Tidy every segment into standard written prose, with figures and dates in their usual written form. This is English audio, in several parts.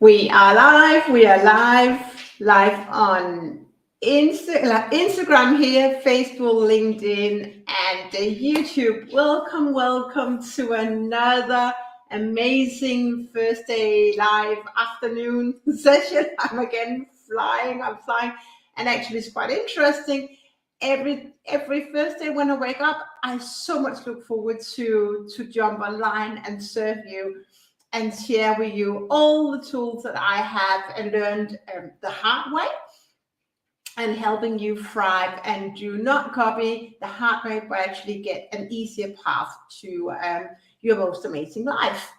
We are live. We are live on Instagram here, Facebook, LinkedIn, and YouTube. Welcome to another amazing Thursday live afternoon session. I'm flying, and actually it's quite interesting. Every Thursday when I wake up, I so much look forward to jump online and serve you and share with you all the tools that I have and learned the hard way, and helping you thrive and do not copy the hard way, but actually get an easier path to your most amazing life.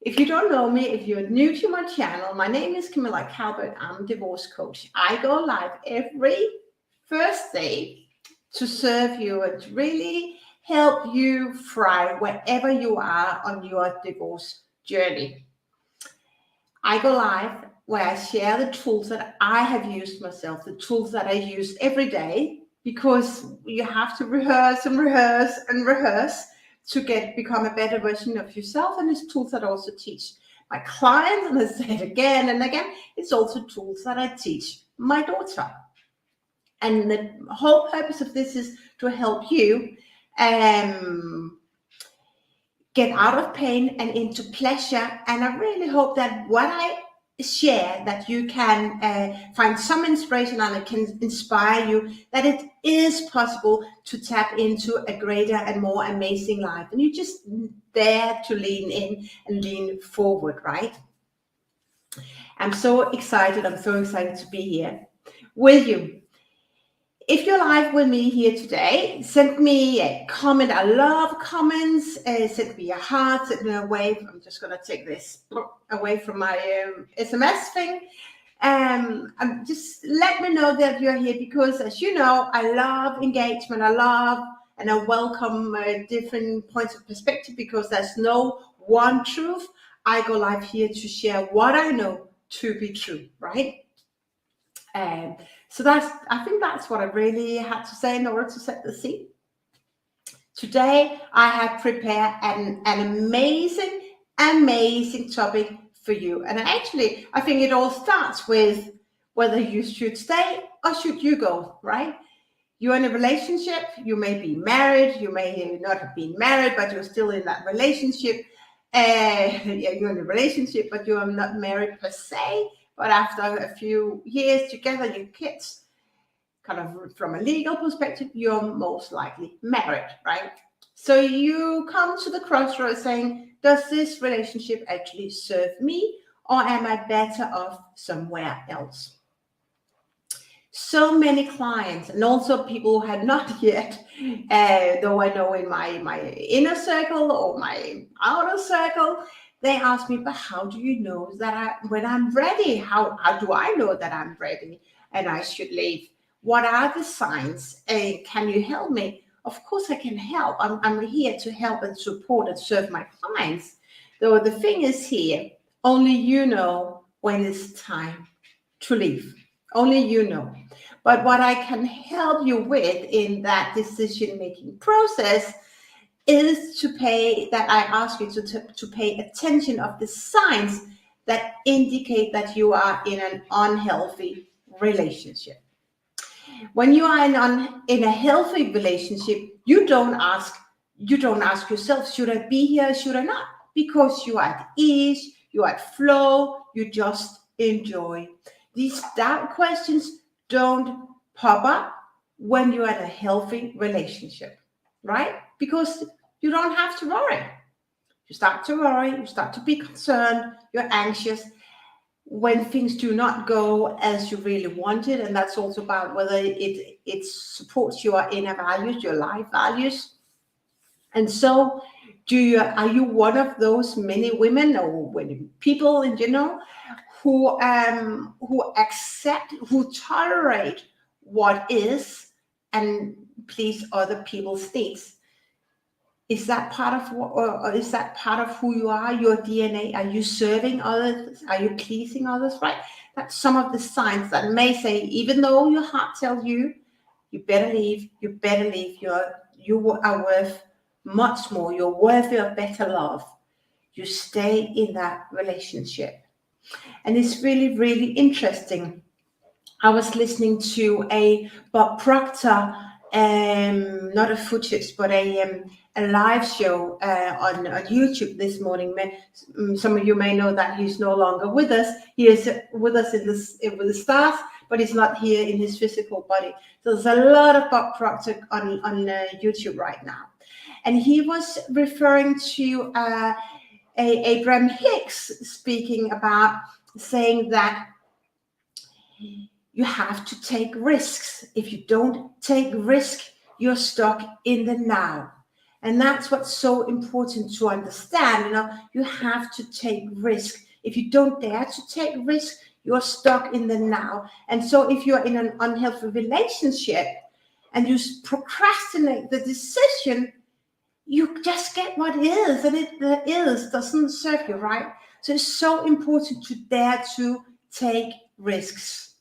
If you don't know me, if you're new to my channel, my name is Camilla Calvert. I'm a divorce coach. I go live every Thursday to serve you and to really help you thrive wherever you are on your divorce journey. I go live where I share the tools that I have used myself, the tools that I use every day, because you have to rehearse to become a better version of yourself. And it's tools that I also teach my clients, and I say it again and again, it's also tools that I teach my daughter. And the whole purpose of this is to help you get out of pain and into pleasure. And I really hope that what I share, that you can find some inspiration and it can inspire you, that it is possible to tap into a greater and more amazing life. And you just dare to lean in and lean forward, right? I'm so excited to be here with you. If you're live with me here today, send me a comment. I love comments. Send me a heart, send me a wave. I'm just going to take this away from my SMS thing. Just let me know that you're here, because as you know, I love engagement. I welcome different points of perspective, because there's no one truth. I go live here to share what I know to be true, right? So I think that's what I really had to say in order to set the scene. Today, I have prepared an amazing topic for you. And I think it all starts with whether you should stay or should you go, right? You're in a relationship, you may be married, you may not have been married, but you're still in that relationship. You're in a relationship, but you are not married per se. But after a few years together, your kids, kind of from a legal perspective, you're most likely married, right? So you come to the crossroads saying, does this relationship actually serve me, or am I better off somewhere else? So many clients, and also people who have not yet, though I know in my inner circle or my outer circle, they ask me, but how do you know that when I'm ready? How do I know that I'm ready and I should leave? What are the signs? Can you help me? Of course I can help. I'm here to help and support and serve my clients. Though the thing is here, only you know when it's time to leave. Only you know. But what I can help you with in that decision-making process is I ask you to pay attention of the signs that indicate that you are in an unhealthy relationship. When you are in a healthy relationship, you don't ask yourself, should I be here, should I not? Because you are at ease, you are at flow, you just enjoy. These doubt questions don't pop up when you're in a healthy relationship, right? Because you don't have to worry. You start to worry, you start to be concerned, you're anxious when things do not go as you really wanted. And that's also about whether it supports your inner values, your life values. And so are you one of those many women or people in general who accept, who tolerate what is and please other people's needs? Is that part of or is that part of who you are, your DNA? Are you serving others? Are you pleasing others? Right? That's some of the signs that may say, even though your heart tells you, you better leave. You are worth much more. You're worthy of better love. You stay in that relationship. And it's really, really interesting. I was listening to a Bob Proctor, not a footage, but a live show on YouTube this morning. Some of you may know that he's no longer with us. He is with us with the stars, but he's not here in his physical body. So there's a lot of Bob Proctor on YouTube right now. And he was referring to Abraham Hicks speaking about saying that you have to take risks. If you don't take risk, you're stuck in the now. And that's what's so important to understand. You have to take risk. If you don't dare to take risk, you're stuck in the now. And so if you're in an unhealthy relationship and you procrastinate the decision, you just get what is, and the is doesn't serve you, right? So it's so important to dare to take risks.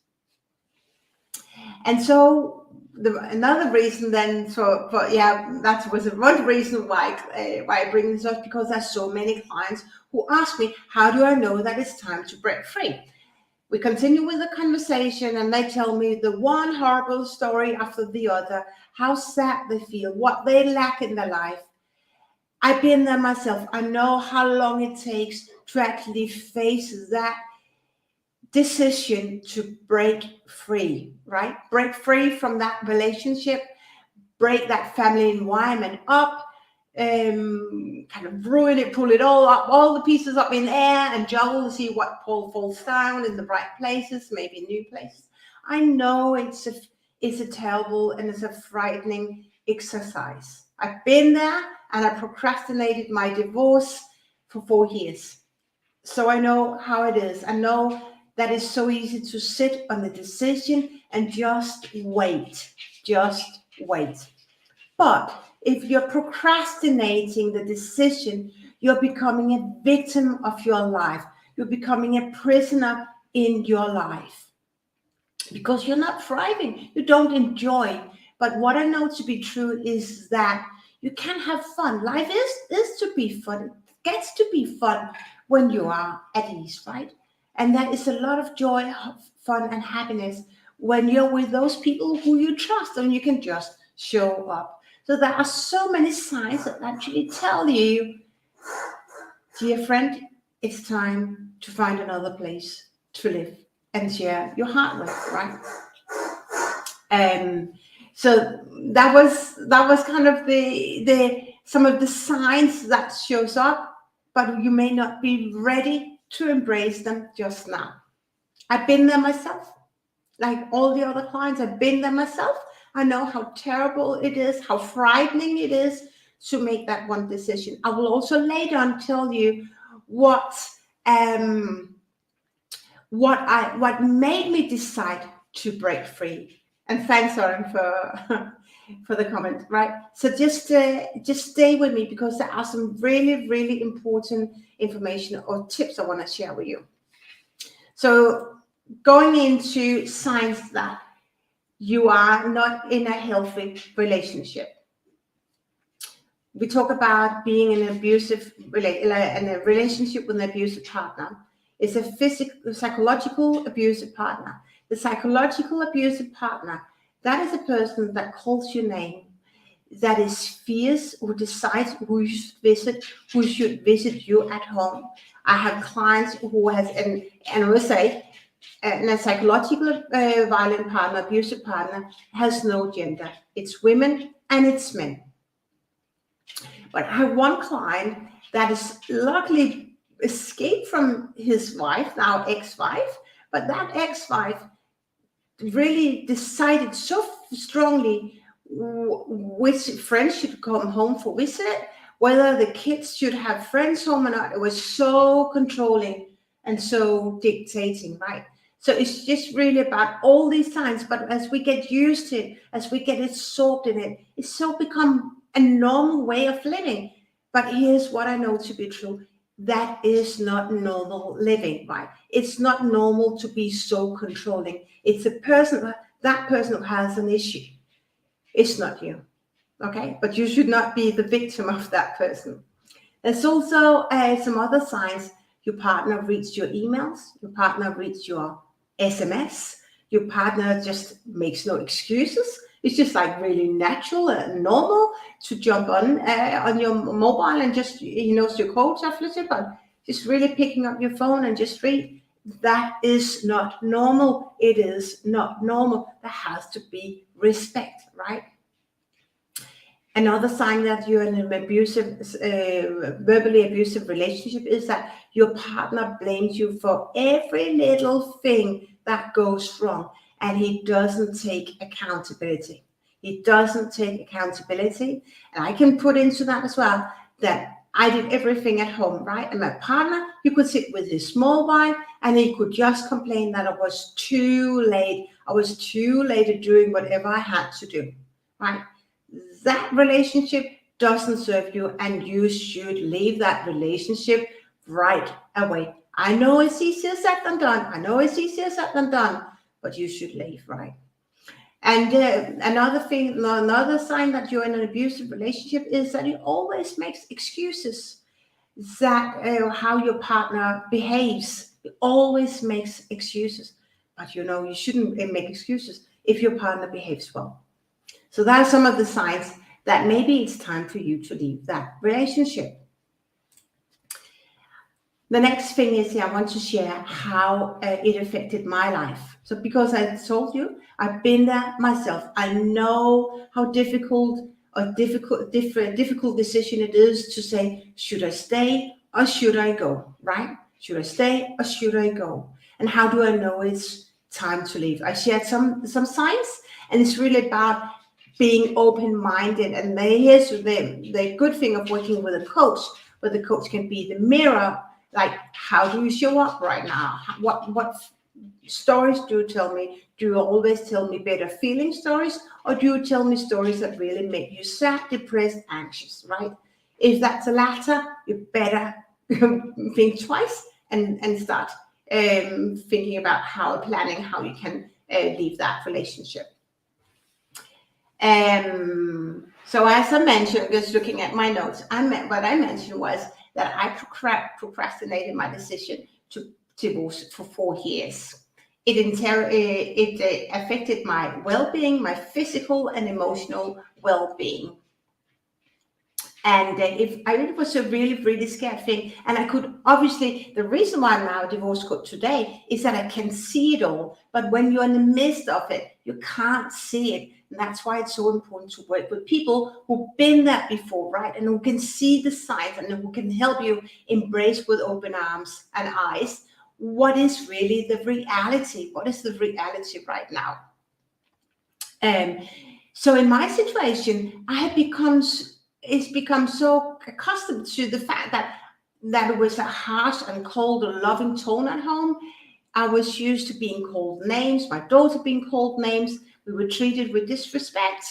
And so another reason then that was one reason why I bring this up, because there's so many clients who ask me, how do I know that it's time to break free? We continue with the conversation and they tell me the one horrible story after the other, how sad they feel, what they lack in their life. I've been there myself. I know how long it takes to actually face that decision to break free, right? Break free from that relationship, break that family environment up, kind of ruin it, pull it all up, all the pieces up in air and juggle to see what falls down in the right places, maybe new places. I know it's a terrible and it's a frightening exercise. I've been there and I procrastinated my divorce for 4 years. So I know how it is. I know that it's so easy to sit on the decision and just wait. But if you're procrastinating the decision, you're becoming a victim of your life. You're becoming a prisoner in your life because you're not thriving. You don't enjoy. But what I know to be true is that you can have fun. Life is to be fun. It gets to be fun when you are at ease, right? And that is a lot of joy, fun, and happiness when you're with those people who you trust and you can just show up. So there are so many signs that actually tell you, dear friend, it's time to find another place to live and share your heart with, right? So that was kind of the some of the signs that shows up, but you may not be ready to embrace them just now. I've been there myself, like all the other clients. I've been there myself. I know how terrible it is, how frightening it is to make that one decision. I will also later on tell you what made me decide to break free. And thanks, Søren, for the comment, right? So just stay with me because there are some really, really important information or tips I want to share with you. So going into signs that you are not in a healthy relationship. We talk about being in an abusive in a relationship with an abusive partner. It's a psychological abusive partner. The psychological abusive partner, that is a person that calls your name, that is fierce, who decides who should visit you at home. I have clients who has and I will say, a psychological violent partner, abusive partner, has no gender. It's women and it's men. But I have one client that is luckily escaped from his wife, now ex-wife, but that ex-wife really decided so strongly which friends should come home for visit, whether the kids should have friends home or not. It was so controlling and so dictating, right? So it's just really about all these signs. But as we get used to it, as we get absorbed in it, it's so become a normal way of living. But here's what I know to be true. That is not normal living, right? It's not normal to be so controlling. It's that person who has an issue. It's not you, okay? But you should not be the victim of that person. There's also some other signs. Your partner reads your emails. Your partner reads your SMS. Your partner just makes no excuses. It's just like really natural and normal to jump on your mobile and just, he knows your codes are flipped, but just really picking up your phone and just read. That is not normal. It is not normal. There has to be respect, right? Another sign that you're in an abusive, verbally abusive relationship is that your partner blames you for every little thing that goes wrong, and he doesn't take accountability. He doesn't take accountability, and I can put into that as well that I did everything at home, right? And my partner, he could sit with his mobile and he could just complain that I was too late. I was too late at doing whatever I had to do, right? That relationship doesn't serve you, and you should leave that relationship right away. I know it's easier said than done. I know it's easier said than done, but you should leave, right? And another sign that you're in an abusive relationship is that it always makes excuses. That how your partner behaves, it always makes excuses. But you shouldn't make excuses if your partner behaves well. So that are some of the signs that maybe it's time for you to leave that relationship. The next thing is I want to share how it affected my life. So because I told you, I've been there myself. I know how difficult decision it is to say, should I stay or should I go, right? Should I stay or should I go? And how do I know it's time to leave? I shared some signs, and it's really about being open-minded. And here's the good thing of working with a coach, where the coach can be the mirror. Like, how do you show up right now? What stories do you tell me? Do you always tell me better feeling stories, or do you tell me stories that really make you sad, depressed, anxious, right? If that's the latter, you better think twice and start thinking about planning how you can leave that relationship. So as I mentioned, just looking at my notes, what I mentioned was that I procrastinated my decision to divorce for 4 years. It affected my well-being, my physical and emotional well-being. And it was a really, really scary thing. And I could, obviously, the reason why I'm now a divorce coach today is that I can see it all. But when you're in the midst of it, you can't see it. And that's why it's so important to work with people who've been there before, right? And who can see the signs and who can help you embrace with open arms and eyes what is really the reality. What is the reality right now? So in my situation, it's become so accustomed to the fact that it was a harsh and cold and loving tone at home. I was used to being called names, my daughter being called names. We were treated with disrespect,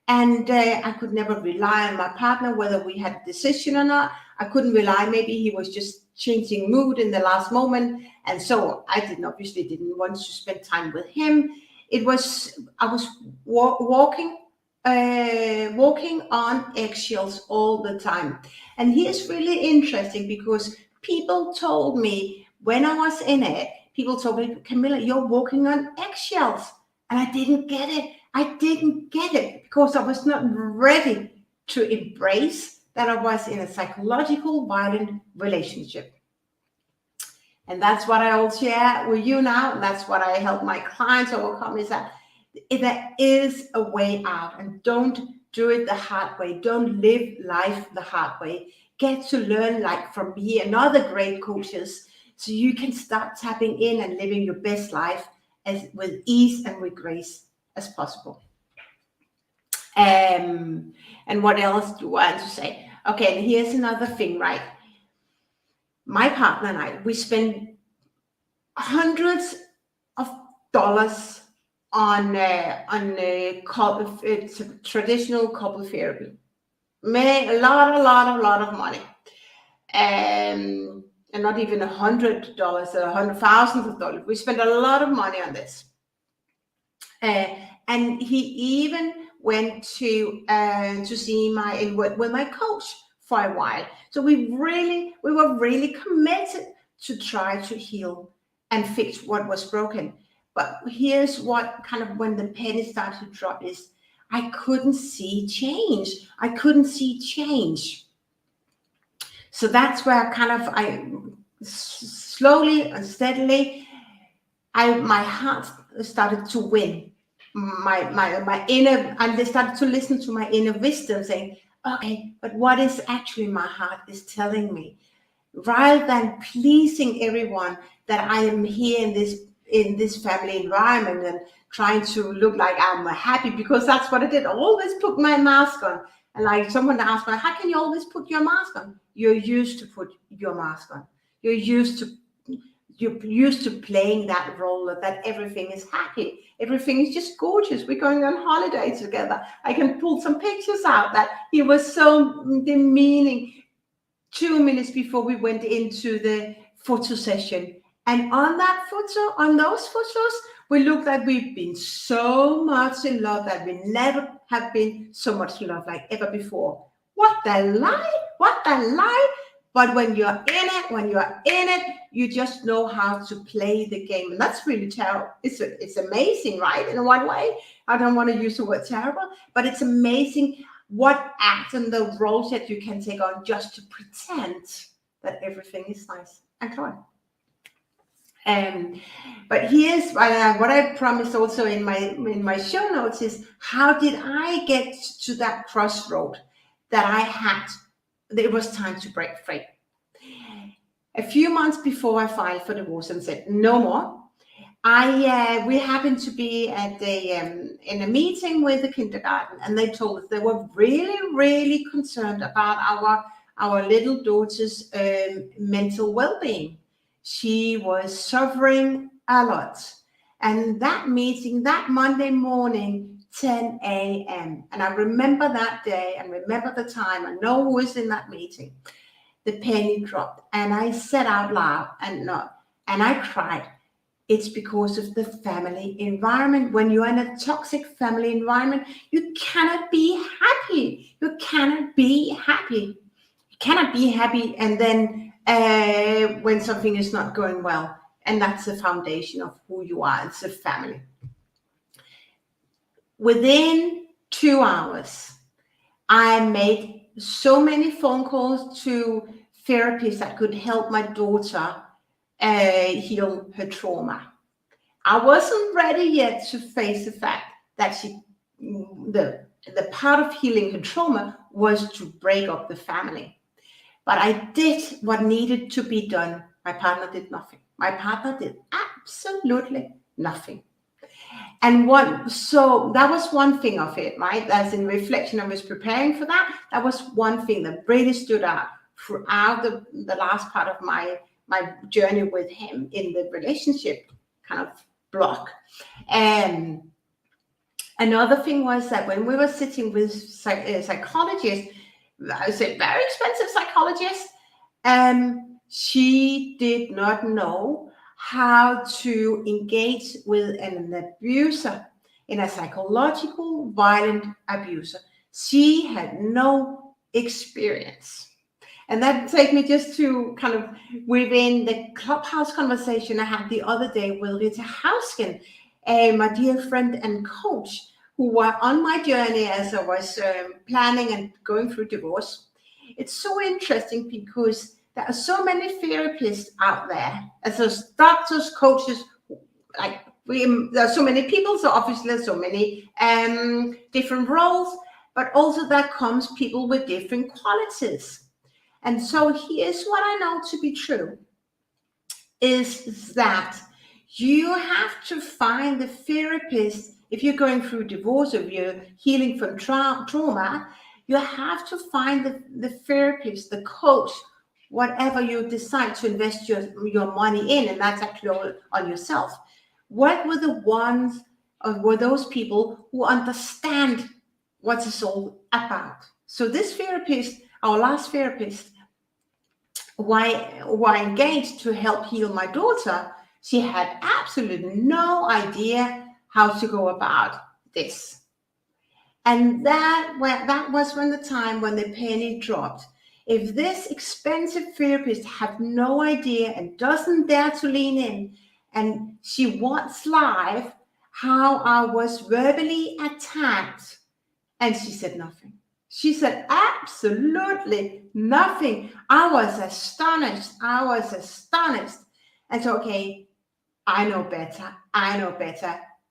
and I could never rely on my partner, whether we had a decision or not. I couldn't rely. Maybe he was just changing mood in the last moment, and so I obviously didn't want to spend time with him. I was walking on eggshells all the time. And here's really interesting, because people told me when I was in it, people told me, Camilla, you're walking on eggshells. And I didn't get it. I didn't get it because I was not ready to embrace that I was in a psychological violent relationship. And that's what I will share with you now. That's what I help my clients overcome, is that there is a way out, and don't do it the hard way. Don't live life the hard way. Get to learn, like from me and other great coaches, so you can start tapping in and living your best life with ease and with grace as possible. And what else do I want to say? Okay, and here's another thing, right? My partner and I, we spend hundreds of dollars on traditional couple therapy. A lot of money, and not even $100 or $100,000. We spend a lot of money on this, and he even went to see with my coach for a while. So we were really committed to try to heal and fix what was broken. But here's what kind of when the penny started to drop is I couldn't see change. I couldn't see change. So that's where I slowly and steadily, my heart started to win. My inner, and they started to listen to my inner wisdom saying, okay, but what is actually my heart is telling me? Rather than pleasing everyone that I am here in this family environment and trying to look like I'm happy, because that's what I did. I always put my mask on. And like someone asked me, how can you always put your mask on? You're used to put your mask on. You're used to playing that role that everything is happy. Everything is just gorgeous. We're going on holiday together. I can pull some pictures out that he was so demeaning 2 minutes before we went into the photo session. And on those photos, we look like we've been so much in love that we never have been so much in love like ever before. What a lie! What a lie! But when you're in it, you just know how to play the game. And that's really terrible. It's amazing, right? In one way. I don't want to use the word terrible, but it's amazing what acts and the roles that you can take on just to pretend that everything is nice and fine. But here's what I promised also in my show notes is, how did I get to that crossroad that I had? It was time to break free. A few months before I filed for divorce and said no more, we happened to be at in a meeting with the kindergarten, and they told us they were really concerned about our little daughter's mental well-being. She was suffering a lot. And that meeting, that Monday morning, 10 a.m. And I remember that day and remember the time. I know who was in that meeting. The penny dropped, and I said out loud and I cried. It's because of the family environment. When you're in a toxic family environment, you cannot be happy. You cannot be happy. You cannot be happy, and then when something is not going well. And that's the foundation of who you are. It's a family. Within 2 hours, I made so many phone calls to therapists that could help my daughter heal her trauma. I wasn't ready yet to face the fact that the part of healing her trauma was to break up the family. But I did what needed to be done. My partner did nothing. My partner did absolutely nothing. And so that was one thing of it, right? As in reflection, I was preparing for that. That was one thing that really stood out throughout the last part of my journey with him in the relationship kind of block. And another thing was that when we were sitting with psychologists, I say very expensive psychologist, she did not know how to engage with an abuser, in a psychological violent abuser. She had no experience. And that takes me just to kind of within the Clubhouse conversation I had the other day with Rita Hausken, my dear friend and coach, who were on my journey as I was planning and going through divorce. It's so interesting because there are so many therapists out there, as those doctors, coaches, there are so many people, so obviously there's so many different roles, but also that comes people with different qualities. And so here's what I know to be true, is that you have to find the therapist. If you're going through divorce, or if you're healing from trauma, you have to find the therapist, the coach, whatever you decide to invest your money in, and that's actually all on yourself. Work with the ones, or with those people who understand what it's all about. So this therapist, our last therapist, who I engaged to help heal my daughter, she had absolutely no idea how to go about this. And that was when the time when the penny dropped. If this expensive therapist had no idea and doesn't dare to lean in, and she watched live how I was verbally attacked, and she said nothing. She said absolutely nothing. I was astonished. And so, okay, I know better.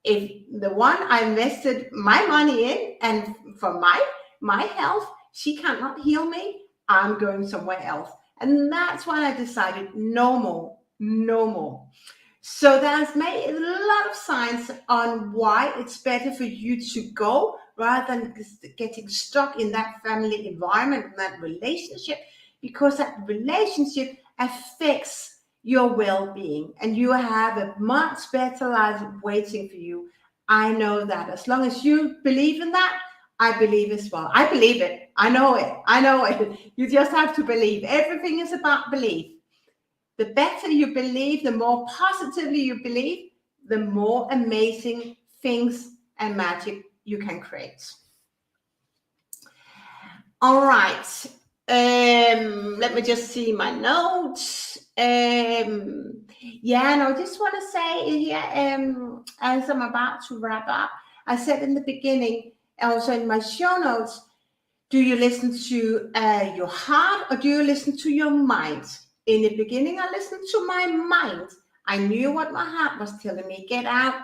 If the one I invested my money in and for my health, she cannot heal me, I'm going somewhere else. And that's why I decided no more. So there's made a lot of signs on why it's better for you to go rather than getting stuck in that family environment, in that relationship, because that relationship affects your well-being, and you have a much better life waiting for you. I know that. As long as you believe in that, I believe as well. I believe it. I know it. You just have to believe. Everything is about belief. The better you believe, the more positively you believe, the more amazing things and magic you can create. All right. Let me just see my notes. I just want to say here, as I'm about to wrap up, I said in the beginning, also in my show notes, do you listen to your heart or do you listen to your mind? In the beginning, I listened to my mind. I knew what my heart was telling me. Get out,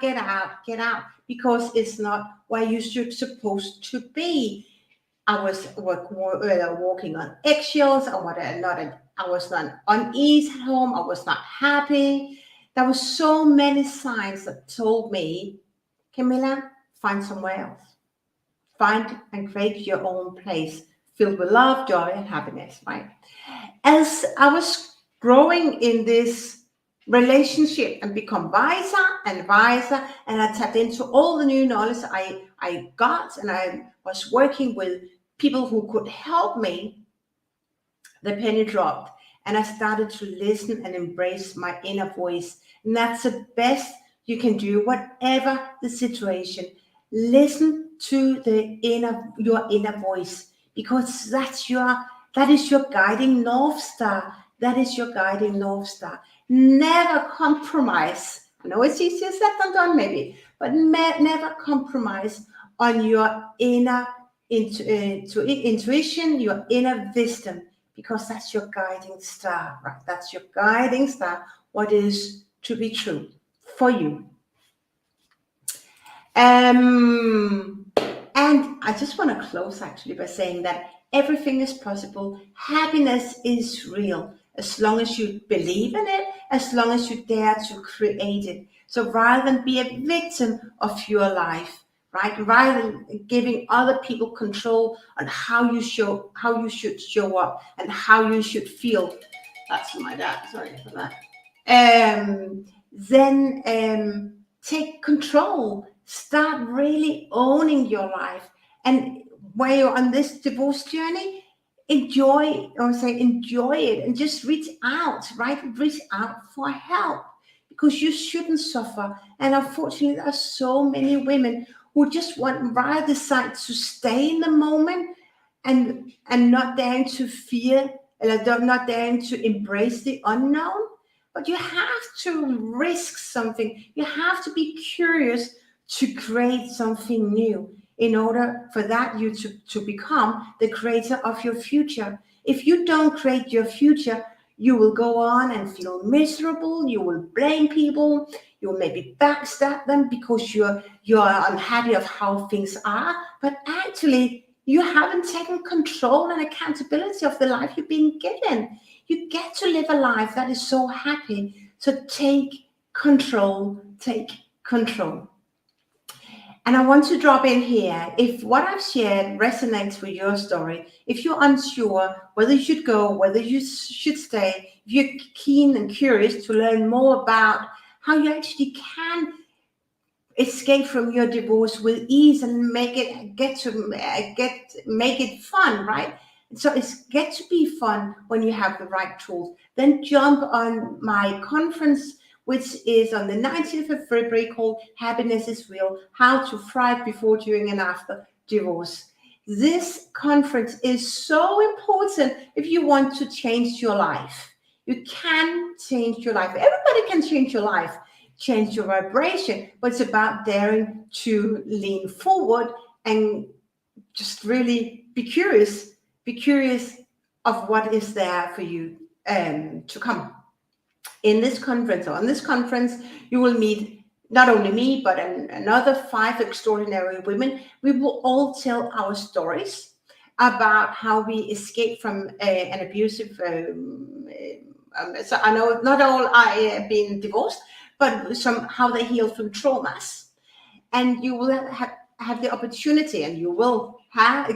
because it's not where you should supposed to be. I was walking on eggshells. I was not uneasy at home. I was not happy. There were so many signs that told me, Camilla, find somewhere else. Find and create your own place filled with love, joy, and happiness, right? As I was growing in this relationship and become wiser, and I tapped into all the new knowledge I got, and I was working with people who could help me, the penny dropped, and I started to listen and embrace my inner voice. And that's the best you can do, whatever the situation. Listen to your inner voice, because that is your guiding North Star. Never compromise. I know it's easier said than done, maybe, but never compromise on your inner intuition, your inner wisdom, because that's your guiding star, right? That's your guiding star, what is to be true for you. And I just want to close actually by saying that everything is possible. Happiness is real as long as you believe in it, as long as you dare to create it. So rather than be a victim of your life, right? Rather than giving other people control on how you should show up and how you should feel. That's my dad. Sorry for that. Then take control. Start really owning your life. And while you're on this divorce journey, enjoy it and just reach out, right? Reach out for help, because you shouldn't suffer. And unfortunately, there are so many women who just rather decide to stay in the moment and not daring to fear, not daring to embrace the unknown. But you have to risk something. You have to be curious to create something new in order for that you to become the creator of your future. If you don't create your future, you will go on and feel miserable. You will blame people. You will maybe backstab them because you're unhappy of how things are. But actually, you haven't taken control and accountability of the life you've been given. You get to live a life that is so happy. So take control. And I want to drop in here, if what I've shared resonates with your story, if you're unsure whether you should go, whether you should stay, if you're keen and curious to learn more about how you actually can escape from your divorce with ease and make it fun, right? So it's get to be fun when you have the right tools. Then jump on my conference, which is on the 19th of February, called Happiness is Real, How to Thrive Before, During, and After Divorce. this conference is so important if you want to change your life. You can change your life. Everybody can change your life, change your vibration, but it's about daring to lean forward and just really be curious of what is there for you to come. In this conference, or on this conference, you will meet not only me, but another 5 extraordinary women. We will all tell our stories about how we escaped from an abusive, so I know not all are being divorced, but how they healed from traumas. And you will have the opportunity, and you will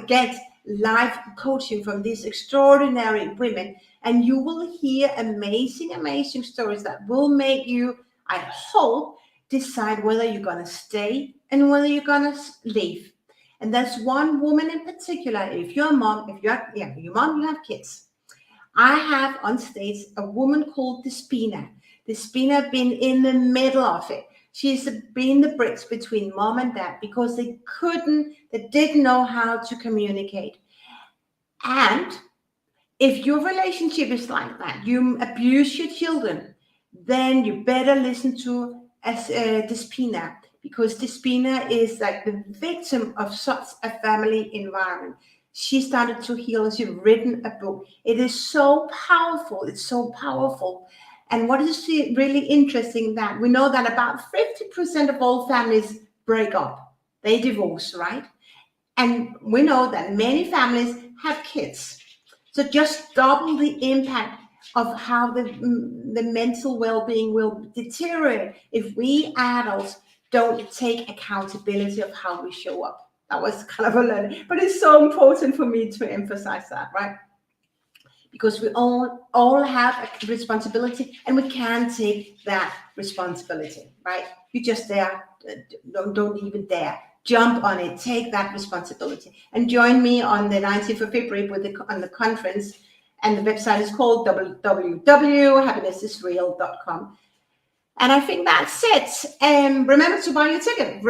get live coaching from these extraordinary women, and you will hear amazing stories that will make you, I hope, decide whether you're going to stay and whether you're going to leave. And there's one woman in particular. If you're a mom, your mom, you have kids. I have on stage a woman called Despina. Despina been in the middle of it. She's been the bridge between mom and dad because they didn't know how to communicate. And if your relationship is like that, you abuse your children, then you better listen to Despina, because Despina is like the victim of such a family environment. She started to heal, and she's written a book. It is so powerful. It's so powerful. And what is really interesting, that we know that about 50% of all families break up. They divorce, right? And we know that many families have kids. So just double the impact of how the mental well-being will deteriorate if we adults don't take accountability of how we show up. That was kind of a learning, but it's so important for me to emphasize that, right? Because we all have a responsibility, and we can take that responsibility, right? You just don't even dare. Jump on it, take that responsibility, and join me on the 19th of February on the conference. And the website is called www.happinessisreal.com. And I think that's it. Remember to buy your ticket.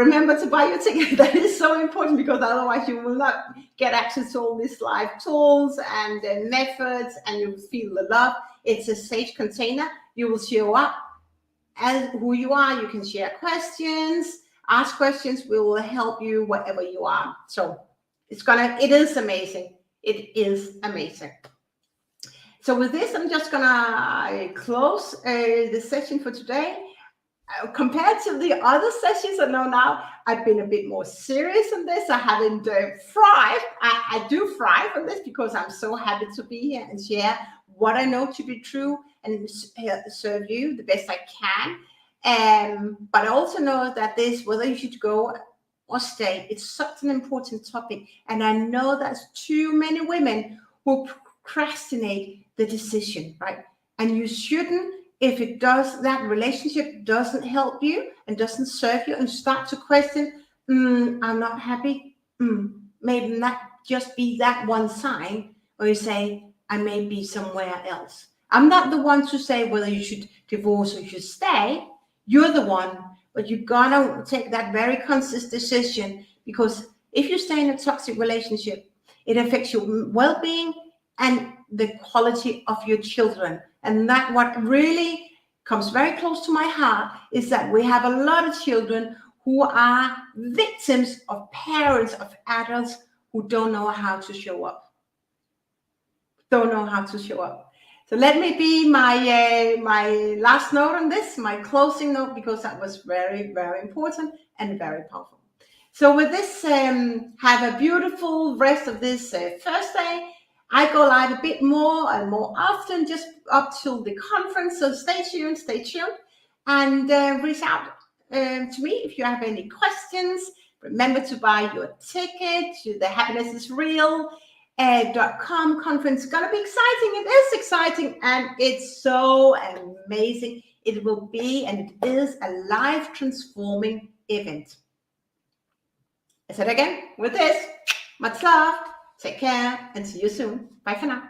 That is so important, because otherwise you will not get access to all these live tools and methods, and you will feel the love. It's a safe container. You will show up as who you are. You can share questions, ask questions. We will help you wherever you are. So it is amazing. It is amazing. So with this, I'm just gonna close the session for today. Compared to the other sessions, I know now I've been a bit more serious on this. I haven't thrived. I do thrive on this because I'm so happy to be here and share what I know to be true and serve you the best I can. But I also know that whether you should go or stay, it's such an important topic. And I know there's too many women who procrastinate the decision, right? And you shouldn't. If that relationship doesn't help you and doesn't serve you, and start to question, I'm not happy, maybe not just be that one sign where you say, I may be somewhere else. I'm not the one to say whether you should divorce or you should stay. You're the one, but you gotta take that very conscious decision, because if you stay in a toxic relationship, it affects your well-being and the quality of your children. And that what really comes very close to my heart is that we have a lot of children who are victims of parents, of adults who don't know how to show up. So let me be my last note on this, my closing note, because that was very, very important and very powerful. So with this, have a beautiful rest of this Thursday. I go live a bit more and more often, just up till the conference. So stay tuned, and reach out to me if you have any questions. Remember to buy your ticket to the happinessisreal.com conference. It's gonna be exciting. It is exciting, and it's so amazing. It will be, and it is, a life transforming event. I said again with this, much love. Take care and see you soon. Bye for now.